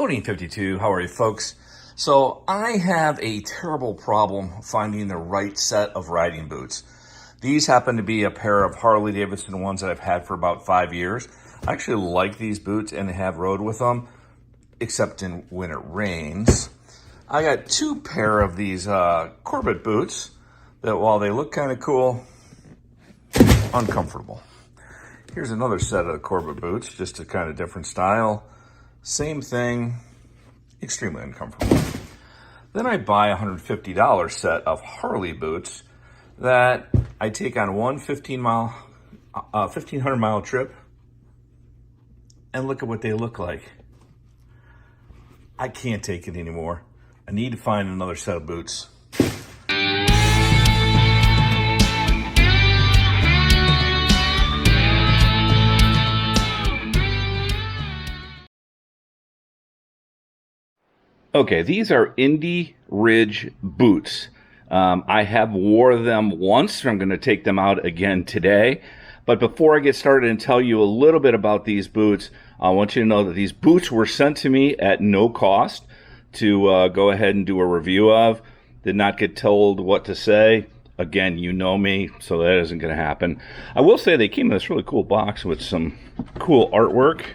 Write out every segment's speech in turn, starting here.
Boating52, how are you folks? So I have a terrible problem finding the right set of riding boots. These happen to be a pair of Harley Davidson ones that I've had for about 5 years. I actually like these boots and have rode with them, except when it rains. I got two pair of these Corbett boots that, while they look kind of cool, uncomfortable. Here's another set of Corbett boots, just a kind of different style. Same thing, extremely uncomfortable. Then I buy a $150 set of Harley boots that I take on one 1,500 mile trip, and look at what they look like. I can't take it anymore. I need to find another set of boots. Okay, these are Indie Ridge boots. I have wore them once. I'm going to take them out again today. But before I get started and tell you a little bit about these boots, I want you to know that these boots were sent to me at no cost to go ahead and do a review of. Did not get told what to say. Again, you know me, so that isn't going to happen. I will say they came in this really cool box with some cool artwork.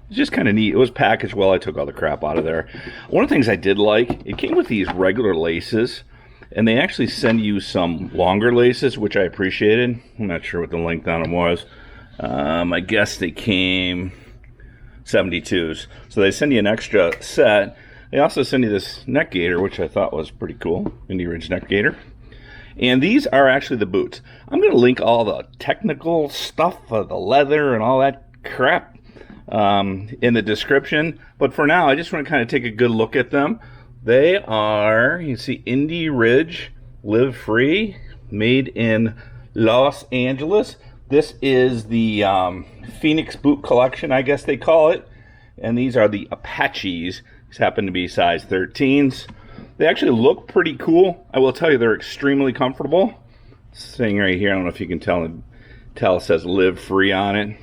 Just kind of neat. It was packaged well. I took all the crap out of there. One of the things I did like, it came with these regular laces, and they actually send you some longer laces, which I appreciated. I'm not sure what the length on them was. I guess they came 72s. So they send you an extra set. They also send you this neck gaiter, which I thought was pretty cool. Indie Ridge neck gaiter. And these are actually the boots. I'm going to link all the technical stuff, the leather and all that crap in the description, but for now I just want to kind of take a good look at them. They are, you see, Indie Ridge Live Free, made in Los Angeles. This is the Phoenix boot collection, I guess they call it, and these are the Apaches. These happen to be size 13s. They actually look pretty cool. I will tell you, they're extremely comfortable. This thing right here, I don't know if you can tell it says Live Free on it.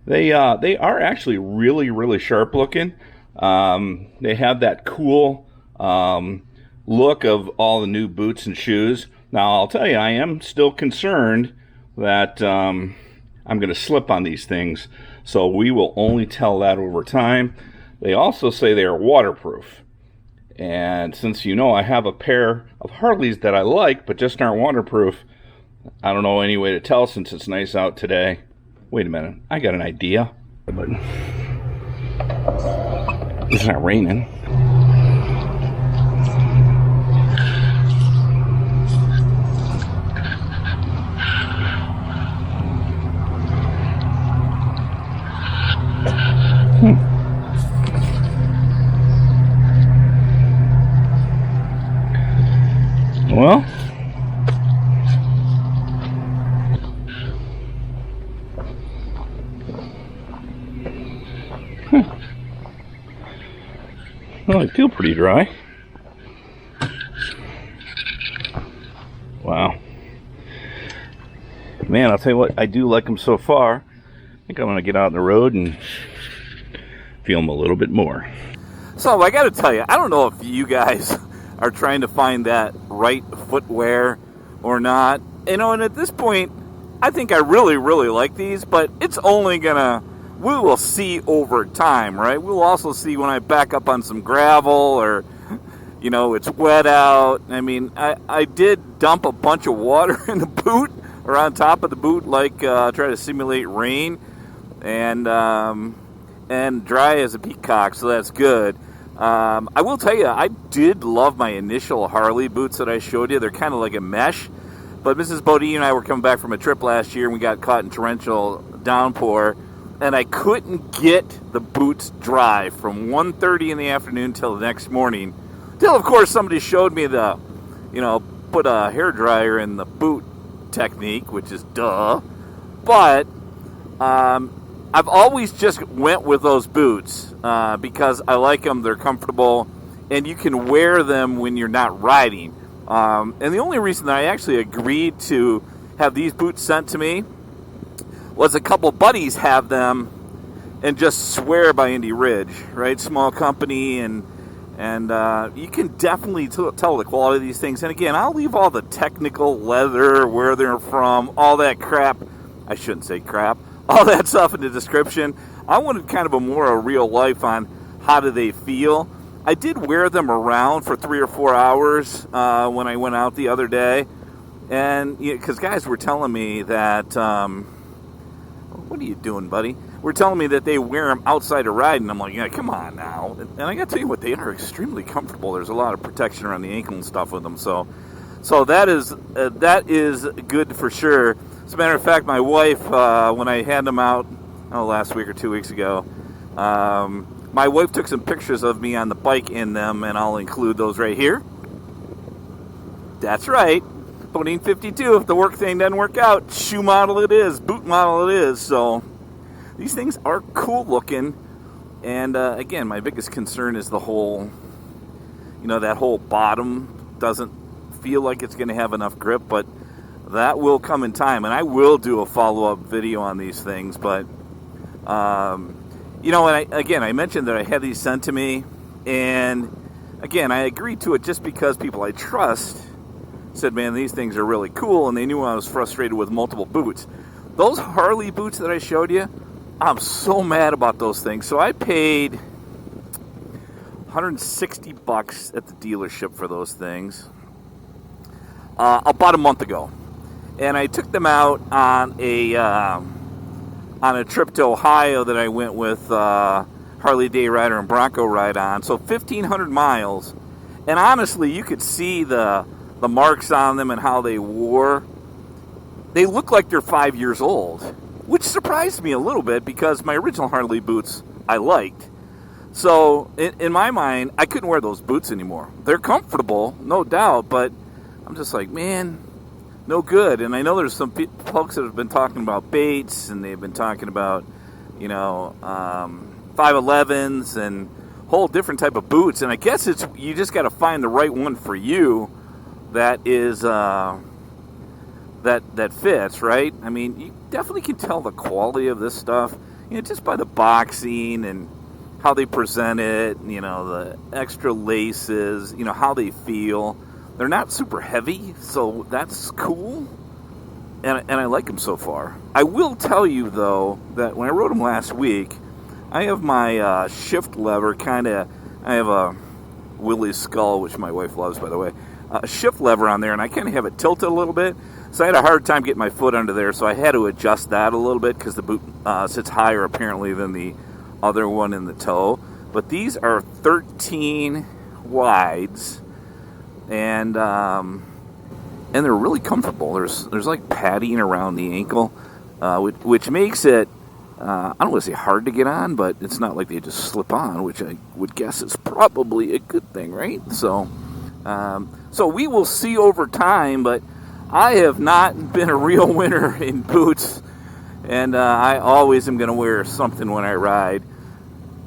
They are actually really sharp looking. They have that cool look of all the new boots and shoes. Now, I'll tell you, I am still concerned that I'm going to slip on these things, so we will only tell that over time. They also say they are waterproof. And since you know I have a pair of Harleys that I like but just aren't waterproof, I don't know any way to tell since it's nice out today. Wait a minute, I got an idea. But it's not raining. Well, well, they feel pretty dry. Wow. Man, I'll tell you what, I do like them so far. I think I'm going to get out on the road and feel them a little bit more. So, I got to tell you, I don't know if you guys are trying to find that right footwear or not. You know, and at this point, I think I really like these, but it's only going to... we will see over time, right? We'll also see when I back up on some gravel or, you know, it's wet out. I mean, I did dump a bunch of water in the boot or on top of the boot, like try to simulate rain, and dry as a peacock, so that's good. I will tell you, I did love my initial Harley boots that I showed you. They're kind of like a mesh, but Mrs. Bodine and I were coming back from a trip last year, and we got caught in torrential downpour. And I couldn't get the boots dry from 1:30 in the afternoon till the next morning. Till, of course, somebody showed me the, you know, put a hairdryer in the boot technique, which is duh. But I've always just went with those boots because I like them. They're comfortable, and you can wear them when you're not riding. And the only reason that I actually agreed to have these boots sent to me was a couple buddies have them, and just swear by Indie Ridge, right? Small company, and you can definitely tell the quality of these things. And again, I'll leave all the technical leather, where they're from, all that crap. I shouldn't say crap. All that stuff in the description. I wanted kind of a real life on how do they feel. I did wear them around for 3 or 4 hours when I went out the other day. And because guys were telling me that, what are you doing, buddy? Were telling me that they wear them outside of riding. I'm like, yeah, come on now. And I got to tell you what, they are extremely comfortable. There's a lot of protection around the ankle and stuff with them. So that is good for sure. As a matter of fact, my wife, when I had them out, last week or 2 weeks ago, my wife took some pictures of me on the bike in them, and I'll include those right here. That's right. Bodine 52, if the work thing doesn't work out, shoe model it is, boot model it is. So these things are cool looking. And again, my biggest concern is the whole, that whole bottom doesn't feel like it's going to have enough grip, but that will come in time. And I will do a follow-up video on these things. But, and I mentioned that I had these sent to me. And again, I agreed to it just because people I trust said, man, these things are really cool, and they knew I was frustrated with multiple boots. Those Harley boots that I showed you, I'm so mad about those things. So I paid $160 at the dealership for those things about a month ago. And I took them out on a trip to Ohio that I went with Harley Day Rider and Bronco Ride on. So 1,500 miles. And honestly, you could see the marks on them and how they wore. They look like they're 5 years old, which surprised me a little bit because my original Harley boots I liked. So in my mind, I couldn't wear those boots anymore. They're comfortable, no doubt, but I'm just like, man, no good. And I know there's some folks that have been talking about Bates, and they've been talking about, 511s and whole different type of boots. And I guess you just got to find the right one for you that is that fits, right? I mean, you definitely can tell the quality of this stuff, just by the boxing and how they present it, the extra laces, how they feel. They're not super heavy, so that's cool, and I like them so far. I will tell you, though, that when I rode them last week, I have my shift lever I have a Willie's Skull, which my wife loves, by the way, a shift lever on there, and I kind of have it tilted a little bit, so I had a hard time getting my foot under there, so I had to adjust that a little bit because the boot sits higher, apparently, than the other one in the toe. But these are 13 wides, and they're really comfortable. There's like padding around the ankle, which makes it, I don't want to say hard to get on, but it's not like they just slip on, which I would guess is probably a good thing, right? So we will see over time, but I have not been a real winner in boots, and I always am going to wear something when I ride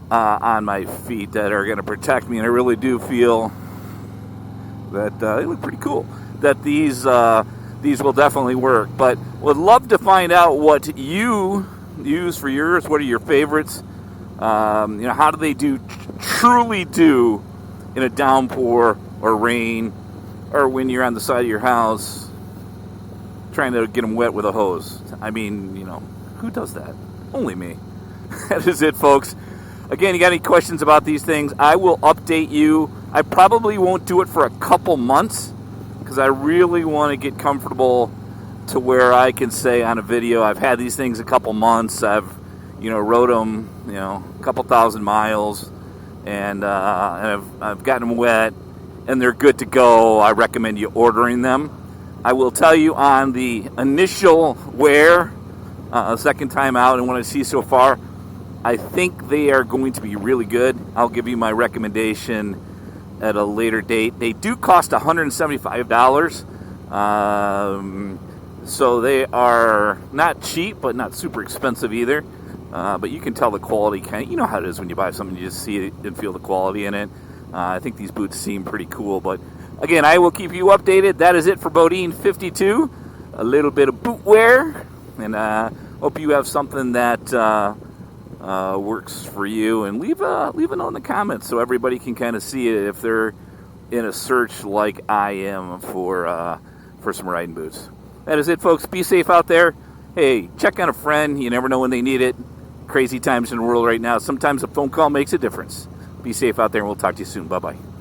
on my feet that are going to protect me, and I really do feel that they look pretty cool, that these will definitely work. But would love to find out what you use for yours. What are your favorites? How do they truly do in a downpour or rain, or when you're on the side of your house trying to get them wet with a hose? I mean, who does that? Only me. That is it, folks. Again, you got any questions about these things, I will update you. I probably won't do it for a couple months because I really want to get comfortable to where I can say on a video, I've had these things a couple months, I've, rode them, a couple thousand miles, and I've gotten them wet, and they're good to go. I recommend you ordering them. I will tell you on the initial wear, a second time out, and what I see so far, I think they are going to be really good. I'll give you my recommendation at a later date. They do cost $175. So they are not cheap, but not super expensive either. But you can tell the quality, you know how it is when you buy something, you just see it and feel the quality in it. I think these boots seem pretty cool. But again, I will keep you updated. That is it for Bodine 52. A little bit of boot wear. And hope you have something that works for you, and leave a note in the comments so everybody can kind of see it if they're in a search like I am for some riding boots. That is it, folks. Be safe out there. Hey, check on a friend. You never know when they need it. Crazy times in the world right now. Sometimes a phone call makes a difference. Be safe out there, and we'll talk to you soon. Bye-bye.